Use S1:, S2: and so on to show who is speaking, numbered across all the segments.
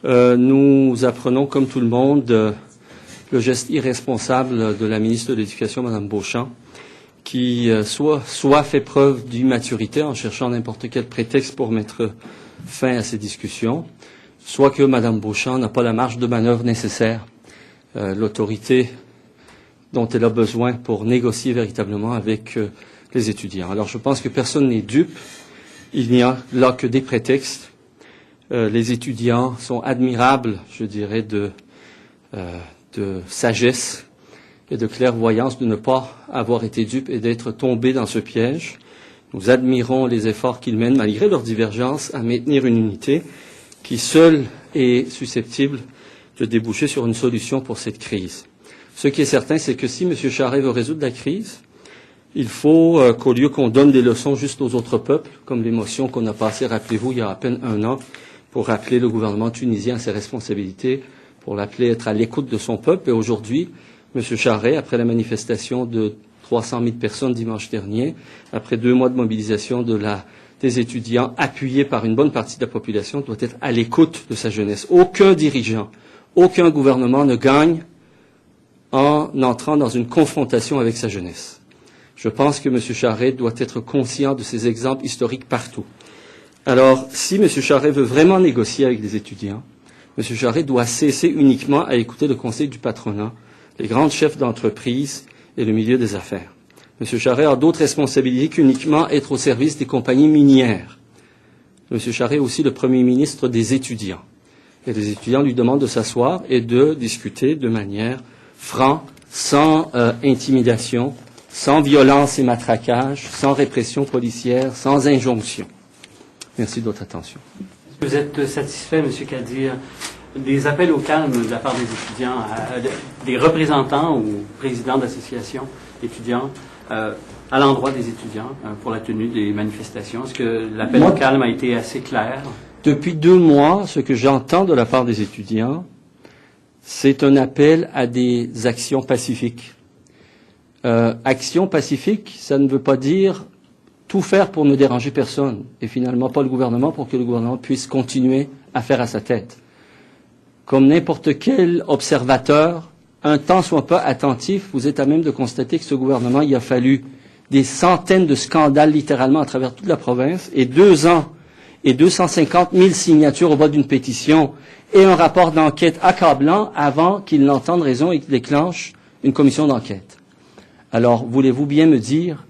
S1: Nous apprenons, comme tout le monde, le geste irresponsable de la ministre de l'Éducation, Mme Beauchamp, qui soit fait preuve d'immaturité en cherchant n'importe quel prétexte pour mettre fin à ces discussions, soit que Mme Beauchamp n'a pas la marge de manœuvre nécessaire, l'autorité dont elle a besoin pour négocier véritablement avec les étudiants. Alors je pense que personne n'est dupe. Il n'y a là que des prétextes. Les étudiants sont admirables, je dirais, de sagesse et de clairvoyance de ne pas avoir été dupes et d'être tombés dans ce piège. Nous admirons les efforts qu'ils mènent, malgré leurs divergences, à maintenir une unité qui seule est susceptible de déboucher sur une solution pour cette crise. Ce qui est certain, c'est que si M. Charest veut résoudre la crise, il faut qu'au lieu qu'on donne des leçons juste aux autres peuples, comme les motions qu'on a passées, rappelez-vous, il y a à peine un an, pour rappeler le gouvernement tunisien à ses responsabilités, pour l'appeler à être à l'écoute de son peuple. Et aujourd'hui, M. Charest, après la manifestation de 300 000 personnes dimanche dernier, après 2 mois de mobilisation des étudiants, appuyés par une bonne partie de la population, doit être à l'écoute de sa jeunesse. Aucun dirigeant, aucun gouvernement ne gagne en entrant dans une confrontation avec sa jeunesse. Je pense que M. Charest doit être conscient de ces exemples historiques partout. Alors, si M. Charest veut vraiment négocier avec les étudiants, M. Charest doit cesser uniquement à écouter le conseil du patronat, les grands chefs d'entreprise et le milieu des affaires. M. Charest a d'autres responsabilités qu'uniquement être au service des compagnies minières. M. Charest est aussi le Premier ministre des étudiants. Et les étudiants lui demandent de s'asseoir et de discuter de manière franc, sans intimidation, sans violence et matraquage, sans répression policière, sans injonction. Merci de votre attention.
S2: Vous êtes satisfait, M. Kadir, des appels au calme de la part des étudiants, des représentants ou présidents d'associations étudiantes à l'endroit des étudiants pour la tenue des manifestations? Est-ce que l'appel au calme a été assez clair?
S1: Depuis 2 mois, ce que j'entends de la part des étudiants, c'est un appel à des actions pacifiques. Action pacifique, ça ne veut pas dire tout faire pour ne déranger personne, et finalement pas le gouvernement, pour que le gouvernement puisse continuer à faire à sa tête. Comme n'importe quel observateur, un tant soit pas attentif, vous êtes à même de constater que ce gouvernement, il a fallu des centaines de scandales littéralement à travers toute la province, et 2 ans et 250 000 signatures au bas d'une pétition, et un rapport d'enquête accablant avant qu'il n'entende raison et qu'il déclenche une commission d'enquête. Alors, voulez-vous bien me dire,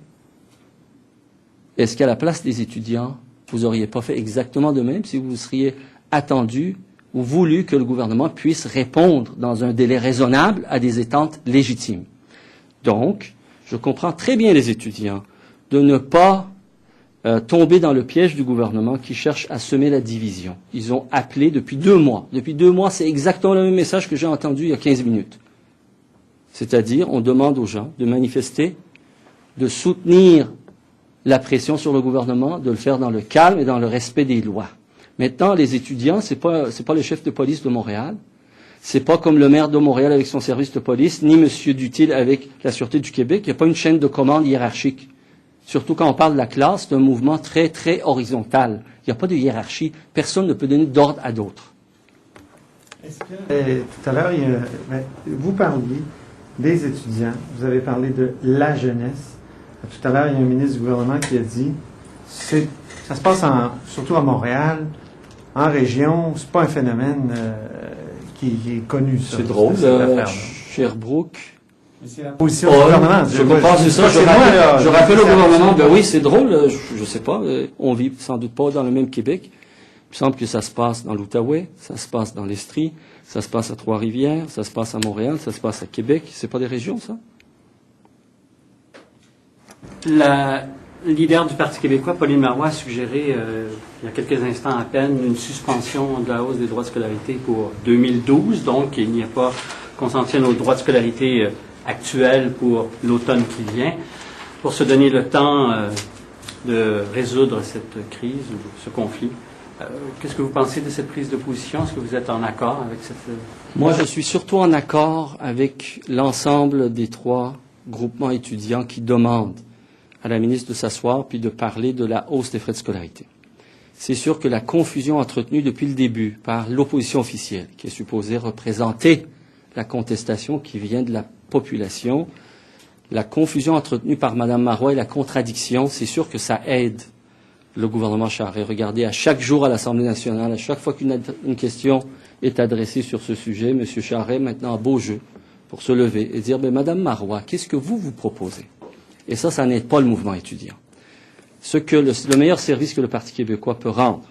S1: est-ce qu'à la place des étudiants, vous n'auriez pas fait exactement de même si vous seriez attendu ou voulu que le gouvernement puisse répondre dans un délai raisonnable à des attentes légitimes? Donc, je comprends très bien les étudiants de ne pas tomber dans le piège du gouvernement qui cherche à semer la division. Ils ont appelé depuis 2 mois. Depuis 2 mois, c'est exactement le même message que j'ai entendu il y a 15 minutes. C'est-à-dire, on demande aux gens de manifester, de soutenir la pression sur le gouvernement, de le faire dans le calme et dans le respect des lois. Maintenant, les étudiants, c'est pas le chef de police de Montréal, c'est pas comme le maire de Montréal avec son service de police, ni M. Duthil avec la Sûreté du Québec. Il n'y a pas une chaîne de commande hiérarchique. Surtout quand on parle de la classe, c'est un mouvement très, très horizontal. Il n'y a pas de hiérarchie. Personne ne peut donner d'ordre à d'autres.
S3: Est-ce que, tout à l'heure, vous parliez des étudiants, vous avez parlé de la jeunesse. Tout à l'heure, il y a un ministre du gouvernement qui a dit ça se passe surtout à Montréal, en région, c'est pas un phénomène qui est connu, ça.
S1: C'est drôle, Sherbrooke.
S3: C'est la position du gouvernement.
S1: Je pense que ça. Je rappelle au gouvernement, ben oui, c'est drôle, je sais pas, on vit sans doute pas dans le même Québec. Il me semble que ça se passe dans l'Outaouais, ça se passe dans l'Estrie, ça se passe à Trois-Rivières, ça se passe à Montréal, ça se passe à Québec. C'est pas des régions, ça?
S2: La leader du Parti québécois, Pauline Marois, a suggéré, il y a quelques instants à peine, une suspension de la hausse des droits de scolarité pour 2012. Donc, il n'y a pas qu'on s'en tienne aux droits de scolarité actuels pour l'automne qui vient, pour se donner le temps de résoudre cette crise ou ce conflit. Qu'est-ce que vous pensez de cette prise de position? Est-ce que vous êtes en accord avec cette...
S1: Moi, je suis surtout en accord avec l'ensemble des 3 groupements étudiants qui demandent à la ministre de s'asseoir puis de parler de la hausse des frais de scolarité. c'est sûr que la confusion entretenue depuis le début par l'opposition officielle, qui est supposée représenter la contestation qui vient de la population, la confusion entretenue par Mme Marois et la contradiction, c'est sûr que ça aide le gouvernement Charest. Regardez, à chaque jour à l'Assemblée nationale, à chaque fois qu'une question est adressée sur ce sujet, M. Charest maintenant a beau jeu pour se lever et dire « Madame Marois, qu'est-ce que vous proposez ?» Et ça n'aide pas le mouvement étudiant. Ce que le meilleur service que le Parti québécois peut rendre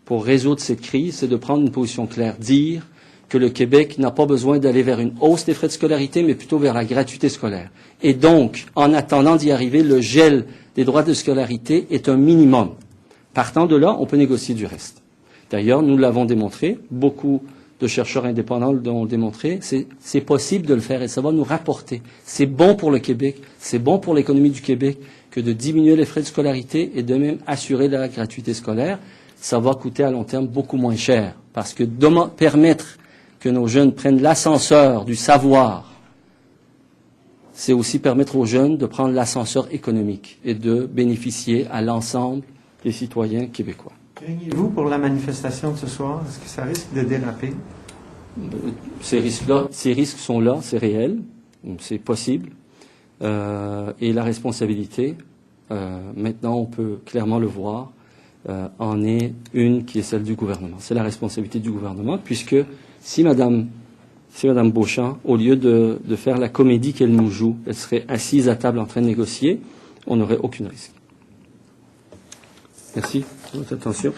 S1: pour résoudre cette crise, c'est de prendre une position claire, dire que le Québec n'a pas besoin d'aller vers une hausse des frais de scolarité, mais plutôt vers la gratuité scolaire. Et donc, en attendant d'y arriver, le gel des droits de scolarité est un minimum. Partant de là, on peut négocier du reste. D'ailleurs, nous l'avons démontré, beaucoup de chercheurs indépendants l'ont démontré, c'est possible de le faire et ça va nous rapporter. C'est bon pour le Québec, c'est bon pour l'économie du Québec que de diminuer les frais de scolarité et de même assurer la gratuité scolaire. Ça va coûter à long terme beaucoup moins cher parce que permettre que nos jeunes prennent l'ascenseur du savoir, c'est aussi permettre aux jeunes de prendre l'ascenseur économique et de bénéficier à l'ensemble des citoyens québécois.
S3: Craignez-vous pour la manifestation de ce soir? Est-ce que ça risque de déraper?
S1: Ces risques sont là, c'est réel, c'est possible. Et la responsabilité, maintenant on peut clairement le voir, en est une qui est celle du gouvernement. C'est la responsabilité du gouvernement, puisque si Mme Beauchamp, au lieu de faire la comédie qu'elle nous joue, elle serait assise à table en train de négocier, on n'aurait aucun risque. Merci de votre attention.